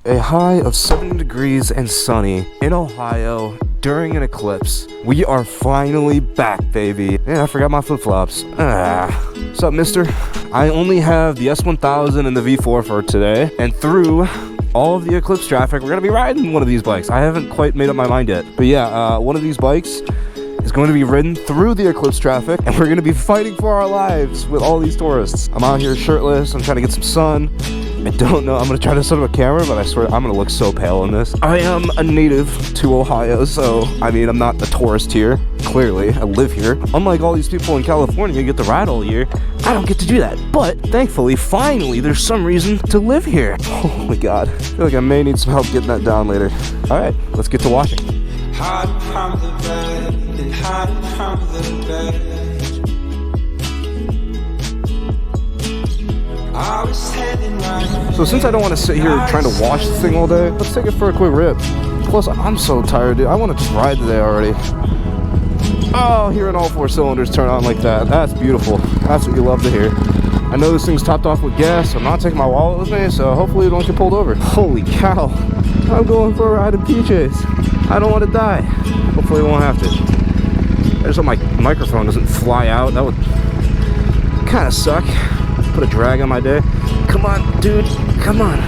A high of 70 degrees and sunny in Ohio during an eclipse. We are finally back, baby. And I forgot my flip-flops. What's up, mister? I only have the S1000 and the V4 for today. And through all of the eclipse traffic, we're gonna be riding one of these bikes. I haven't quite made up my mind yet. But yeah, one of these bikes is going to be ridden through the eclipse traffic, and we're gonna be fighting for our lives with all these tourists. I'm out here shirtless, I'm trying to get some sun. I don't know, I'm gonna try to set up a camera, but I swear I'm gonna look so pale in this. I am a native to Ohio, so, I mean, I'm not a tourist here. Clearly, I live here. Unlike all these people in California who get to ride all year, I don't get to do that. But, thankfully, finally, there's some reason to live here. Oh my God. I feel like I may need some help getting that down later. All right, let's get to watching. So since I don't want to sit here trying to wash this thing all day, let's take it for a quick rip. Plus, I'm so tired, dude. I want to just ride today already. Oh, hearing all four cylinders turn on like that. That's beautiful. That's what you love to hear. I know this thing's topped off with gas, so I'm not taking my wallet with me, so hopefully it don't get pulled over. Holy cow. I'm going for a ride in PJs. I don't want to die. Hopefully it won't have to. I just hope my microphone doesn't fly out. That would kind of suck. Put a drag on my day. Come on, dude. Come on.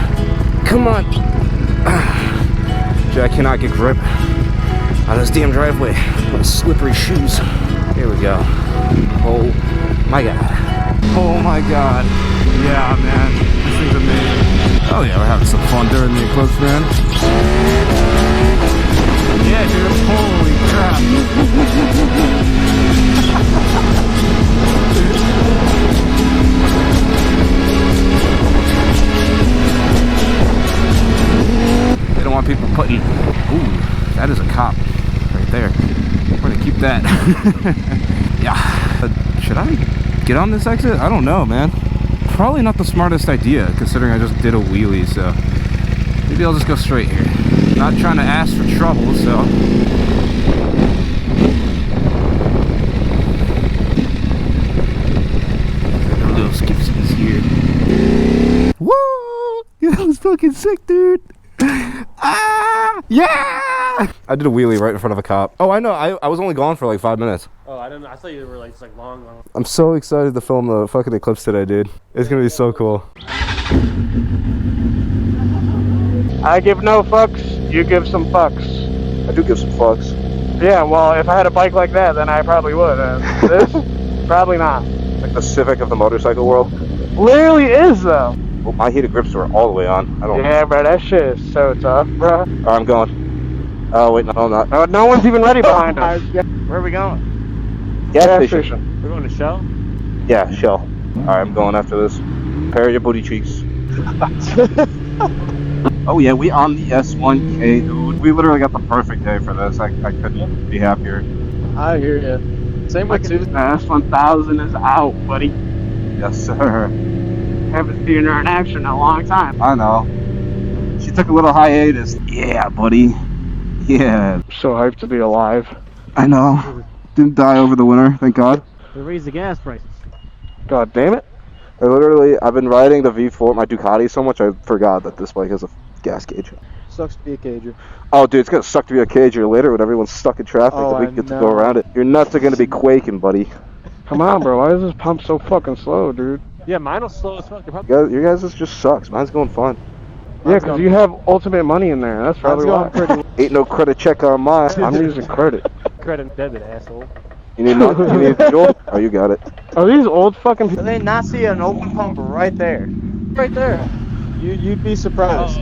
Come on. Dude, I cannot get grip on this damn driveway. My slippery shoes. Here we go. Oh my God. Oh my God. Yeah, man. This thing's amazing. Oh yeah, we're having some fun during the eclipse, man. Yeah, dude. Holy crap. They don't want people putting... Ooh, that is a cop right there. We're gonna keep that. Yeah. Should I get on this exit? I don't know, man. Probably not the smartest idea, considering I just did a wheelie, so... Maybe I'll just go straight here. Not trying to ask for trouble, so... Little skipsies here. Whoa! That was fucking sick, dude! Ah! Yeah! I did a wheelie right in front of a cop. Oh, I know. I was only gone for like 5 minutes. Oh, I didn't. I thought you were like just like long. I'm so excited to film the fucking eclipse today, dude. It's gonna be so cool. I give no fucks. You give some fucks. I do give some fucks. Yeah, well, if I had a bike like that, then I probably would. This, probably not. Like the Civic of the motorcycle world. Literally is though. Well, my heated grips are all the way on. I don't. Yeah, bro, that shit is so tough, bro. Alright, I'm going. Oh wait, no, I'm not. No one's even ready behind us. Where are we going? Gas station. We're going to Shell? Yeah, Shell. Alright, I'm going after this. Prepare your booty cheeks. Oh yeah, we on the S1K, dude. We literally got the perfect day for this. I couldn't be happier. I hear you. Same with you. The S1000 is out, buddy. Yes, sir. Haven't seen her in action in a long time. I know. She took a little hiatus. Yeah, buddy. Yeah. So hyped to be alive. I know. Didn't die over the winter, thank God. They raised the gas prices. God damn it. I've been riding the V4, my Ducati, so much I forgot that this bike has a gas gauge. Sucks to be a cager. Oh, dude, it's gonna suck to be a cager later when everyone's stuck in traffic Oh, that we I get to know. go around it. Your nuts are gonna be quaking, buddy. Come on, bro. Why is this pump so fucking slow, dude? Yeah, mine was slow as fuck. Your guys' just sucks. Mine's going fine. Yeah, because you have ultimate money in there. That's probably why. Ain't no credit check on mine. I'm using credit. Credit and debit, asshole. You need a fuel? Oh, you got it. Are these old fucking Do people? they not see an open pump right there? Right there. You'd be surprised.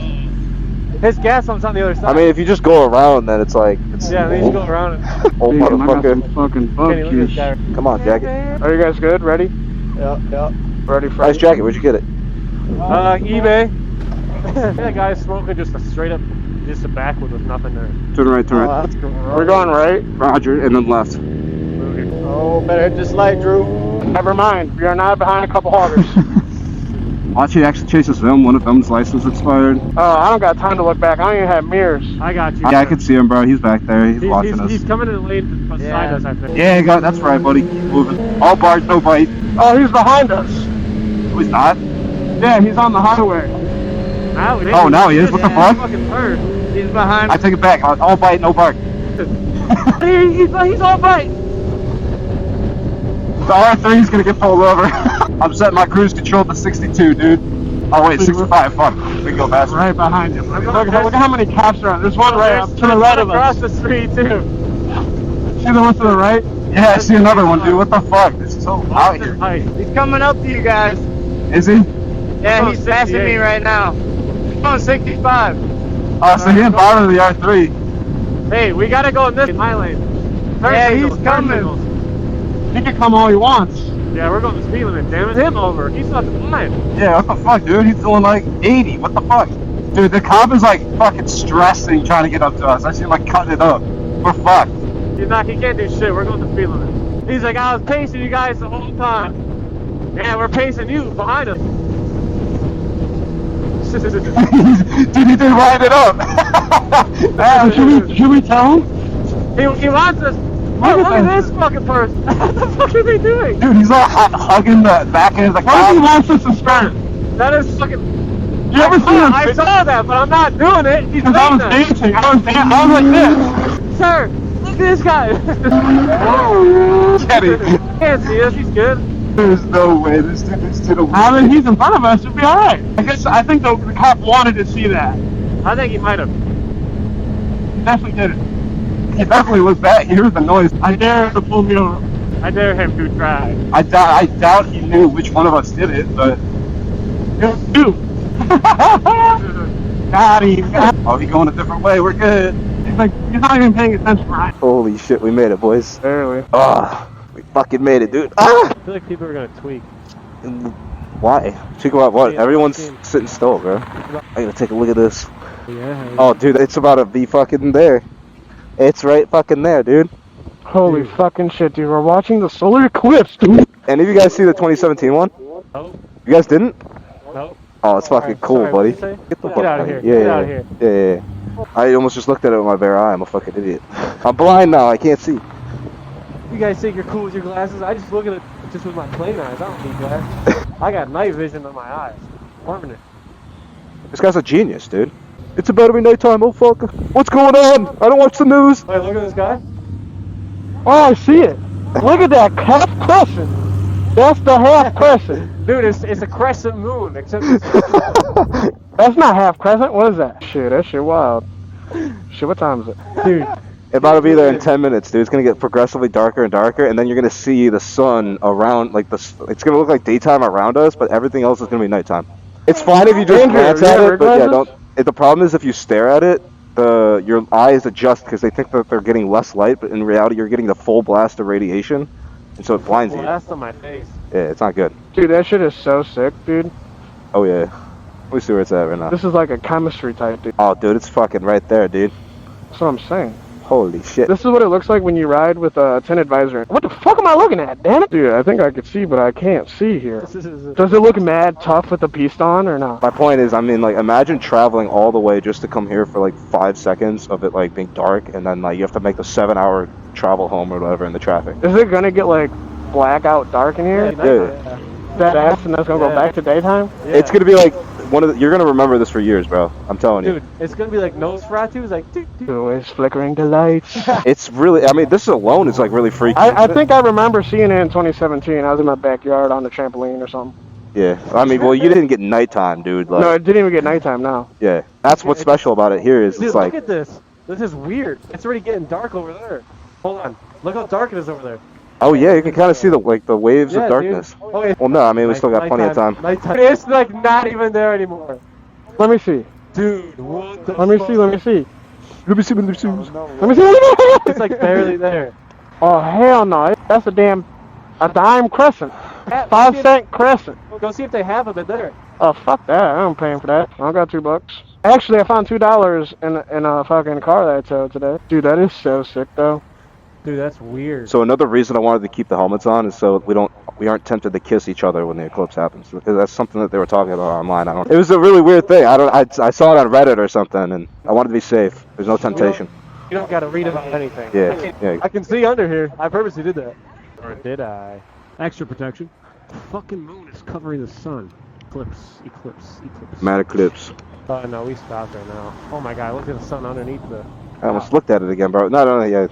His gas pump's on the other side. I mean, if you just go around, then it's like... yeah, they just go around and... Old Damn, I got some motherfucker. fucking Kenny, bug look at this juice. guy. Come on, Jacket. Are you guys good? Ready? Yeah. Ready for Nice jacket. Where'd you get it? eBay. That guy's smoking just a straight up, just a backward with nothing there. Turn right, turn right. That's gross. We're going right. Roger, and then left. Oh, better hit this light, Drew. Never mind. We are not behind a couple hoggers. Watch he actually chases them. One of them's license expired. I don't got time to look back. I don't even have mirrors. I got you. Yeah, I can see him, bro. He's back there. He's watching us. He's coming in the lane beside us, I think. Yeah, that's right, buddy. Keep moving. All bars, no bite. Oh, he's behind us. No, he's not. Yeah, he's on the highway. Oh, now he is? What the fuck? Fucking bird. He's behind. I take it back. All bite, no bark. He's all bite. The R3 is gonna get pulled over. I'm setting my cruise control to 62, dude. Oh wait, 65. Fuck. We can go faster. Right behind him. Look at how many cops are on. There's one right up to the right of us. Across the street too. See the one to the right? Yeah, I see another one, dude. What the fuck? This is so out here. He's coming up to you guys. Is he? Yeah, he's passing me right now. He's going 65. Oh, so he didn't bother the R3. Hey, we gotta go in this my lane. Yeah, he's coming. He can come all he wants. Yeah, we're going the speed limit, damn it. Him over. He's not the line. Yeah, what the fuck, dude? He's doing like 80. What the fuck? Dude, the cop is like fucking stressing trying to get up to us. I see him like cutting it up. We're fucked. He can't do shit. We're going the speed limit. He's like, I was pacing you guys the whole time. Yeah, we're pacing you behind us. Dude, he did wind it up. Should we tell him? He wants us. Look at this fucking person. What the fuck are they doing? Dude, he's all hugging the back end of the car. He wants us to start. That is fucking... You ever seen him? I saw that, but I'm not doing it. He's Because I was saying that. dancing. I was like this. Sir, look at this guy. Kenny. He can't see us. He's good. There's no way this dude is to the... I mean, he's in front of us. It'll be alright. I think the cop wanted to see that. I think he might have. Definitely did it. He definitely was back. He heard the noise. I dare him to pull me over. I dare him to try. I doubt he knew which one of us did it, but... Dude. Got him. Oh, he going a different way. We're good. He's like, he's not even paying attention, right? Holy shit, we made it, boys. Barely. Ah, we fucking made it, dude. Ah! I feel like people are gonna tweak. Why? Check out what? Yeah, Everyone's same. sitting still, bro. I gotta take a look at this. Yeah. Oh, dude, it's about to be fucking there. It's right fucking there, dude. Holy fucking shit, dude. We're watching the solar eclipse, dude. Any of you guys see the 2017 one? No. You guys didn't? No. Oh, it's fucking cool, Sorry, buddy. what'd you say? Get the Get fuck out of here. Yeah, Get yeah, out of here. yeah. I almost just looked at it with my bare eye. I'm a fucking idiot. I'm blind now. I can't see. You guys think you're cool with your glasses? I just look at it just with my plain eyes. I don't need glasses. I got night vision on my eyes. Permanent. This guy's a genius, dude. It's about to be nighttime, oh fuck. What's going on? I don't watch the news. Wait, look at this guy. Oh, I see it. Look at that half crescent. That's the half crescent. Dude, it's a crescent moon, except it's That's not half crescent. What is that? Shit, that shit wild. Shit, what time is it? dude. It's about to be there in 10 minutes, dude. It's gonna get progressively darker and darker, and then you're gonna see the sun around, like it's gonna look like daytime around us, but everything else is gonna be nighttime. It's fine if you just glance at it, but yeah, don't. The problem is if you stare at it, your eyes adjust because they think that they're getting less light, but in reality you're getting the full blast of radiation, and so it blinds you. Blast on my face. Yeah, it's not good. Dude, that shit is so sick, dude. Oh yeah. Let me see where it's at right now. This is like a chemistry type, dude. Oh, dude, it's fucking right there, dude. That's what I'm saying. Holy shit. This is what it looks like when you ride with a tinted visor. What the fuck am I looking at, damn it? Dude, I think I could see, but I can't see here. Does it look mad tough with the piece on or not? My point is, I mean, like, imagine traveling all the way just to come here for like 5 seconds of it like being dark, and then like you have to make the 7-hour travel home or whatever in the traffic. Is it gonna get like blackout dark in here? Yeah. That ass, and that's gonna go back to daytime? Yeah. It's gonna be like you're gonna remember this for years, bro. I'm telling you. Dude, it's gonna be like Nosferatu. It's like, dude. Always flickering the lights. It's really, I mean, this alone is like really freaky. I think I remember seeing it in 2017. I was in my backyard on the trampoline or something. Yeah. I mean, well, you didn't get nighttime, dude. Like, No, it didn't even get nighttime now. yeah. That's what's special about it here is Dude, it's look like, at this. This is weird. It's already getting dark over there. Hold on. Look how dark it is over there. oh yeah, you can kind of see the waves Yeah, of darkness. dude. Oh, yeah. Well, no, I mean, we still got plenty of time. Nighttime. It's like not even there anymore. Let me see. Dude, what the Let me fuck? see. Let me see. Let me see. Let me see. It's like barely there. Oh hell no! That's a dime crescent. Go 5 see if- cent crescent. Go see if they have them there. Oh fuck that! I'm paying for that. I got $2. Actually, I found $2 in a fucking car that I towed today. Dude, that is so sick though. Dude, that's weird. So another reason I wanted to keep the helmets on is so we aren't tempted to kiss each other when the eclipse happens, because that's something that they were talking about online. It was a really weird thing. I saw it on Reddit or something, and I wanted to be safe. There's no temptation. You don't gotta read about anything. Yeah. I can see under here. I purposely did that. Or did I? Extra protection. The fucking moon is covering the sun. Eclipse. Mad Eclipse. Oh no, we stopped right now. Oh my god, look at the sun underneath the... I almost looked at it again, bro. No, yeah.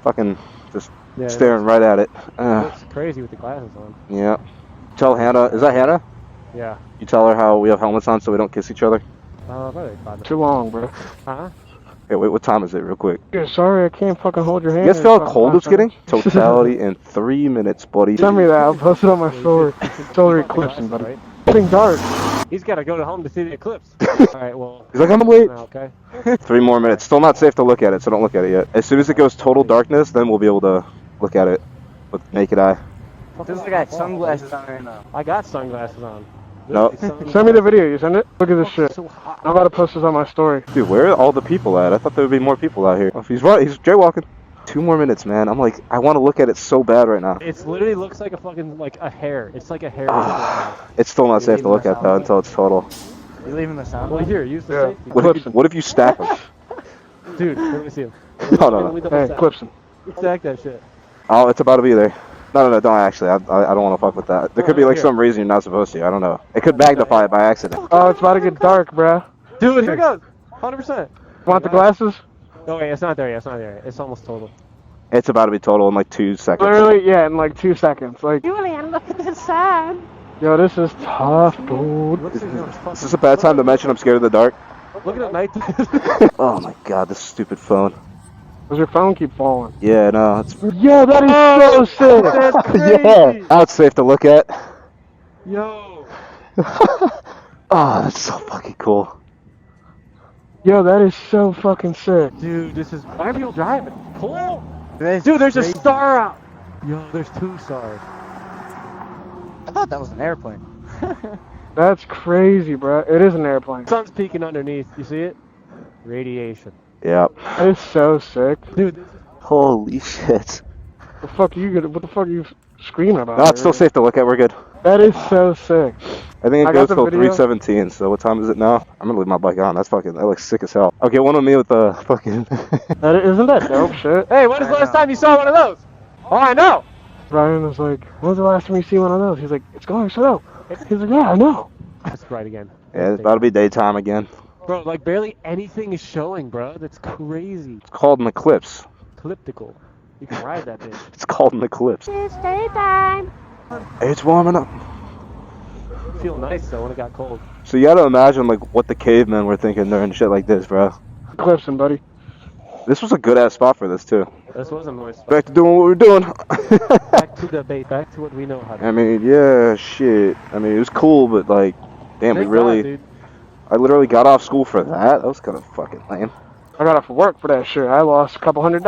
Fucking just Yeah, staring right at it. It looks crazy with the glasses on. Yeah. Tell Hannah, is that Hannah? Yeah. You tell her how we have helmets on so we don't kiss each other? Probably 5 Too long, bro. Huh? Hey, wait, what time is it, real quick? Yeah, sorry, I can't fucking hold your hand. You guys feel how cold it's getting? Totality in 3 minutes, buddy. Send me that. I'll post it on my story. Solar eclipsing, buddy. Right? It's getting dark. He's got to go to home to see the eclipse. Alright, well... He's like, I'm late. Okay. 3 more minutes. Still not safe to look at it, so don't look at it yet. As soon as it goes total darkness, then we'll be able to look at it with naked eye. This guy got sunglasses on right now. I got sunglasses on. No. Send me the video. You send it? Look at this shit. So hot. I'm about to post this on my story. Dude, where are all the people at? I thought there would be more people out here. Oh, he's right. He's jaywalking. 2 more minutes, man. I'm like, I want to look at it so bad right now. It literally looks like a fucking, like a hair. It's like a hair. It's still not safe to look at, though, until it's total. You leaving the sound? Well, here, use the safety. What if you stack them? Dude, let me see him. No. Hey, Eclipsing. Stack that shit. Oh, it's about to be there. No, don't actually. I don't want to fuck with that. There could be like some reason you're not supposed to. I don't know. It could magnify it by accident. Oh, it's about to get dark, bruh. Dude, here it goes. 100%. Want the glasses? Oh, wait, it's not there yet. It's not there yet. It's almost total. It's about to be total in like 2 seconds. Literally, yeah, in like 2 seconds. Like, Julian, look at this side. yo, this is tough, dude. Is this a bad time to mention I'm scared of the dark? Look at night. Oh my god, this stupid phone. Does your phone keep falling? Yeah, no, it's Yeah, that is so sick. That's crazy. yeah. Now it's safe to look at. Yo. Oh, that's so fucking cool. Yo, that is so fucking sick. Dude, this is... Why are people driving? Pull. Dude, Dude, there's a star out. Yo, there's 2 stars. I thought that was an airplane. That's crazy, bro. It is an airplane. Sun's peeking underneath. You see it? Radiation. Yep. That is so sick. Dude, this is... Holy shit. What the fuck are you screaming about? No, it's still safe to look at. We're good. That is so sick. I think I it got goes the till video. 3:17. So what time is it now? I'm gonna leave my bike on. That looks sick as hell. Okay, one with me with the fucking. Isn't that dope shit? Hey, when was the last time you saw one of those? Oh, I know. Brian was like, when was the last time you see one of those? He's like, it's going slow. He's like, yeah, I know. That's right again. Yeah, it's about to be daytime again. Bro, like barely anything is showing, bro. That's crazy. It's called an eclipse. Ecliptical. You can ride that bitch. It's called an eclipse. It's daytime. Hey, it's warming up. You feel nice though when it got cold. So you gotta imagine like what the cavemen were thinking during shit like this, bro. Eclipsing, buddy. This was a good ass spot for this too. This was a noise. Back to doing what we're doing. Back to the bait. Back to what we know how to do. I mean, yeah, shit. I mean, it was cool, but like, damn, we Thank really. God, dude. I literally got off school for that. That was kind of fucking lame. I got off work for that shit. I lost a couple $100.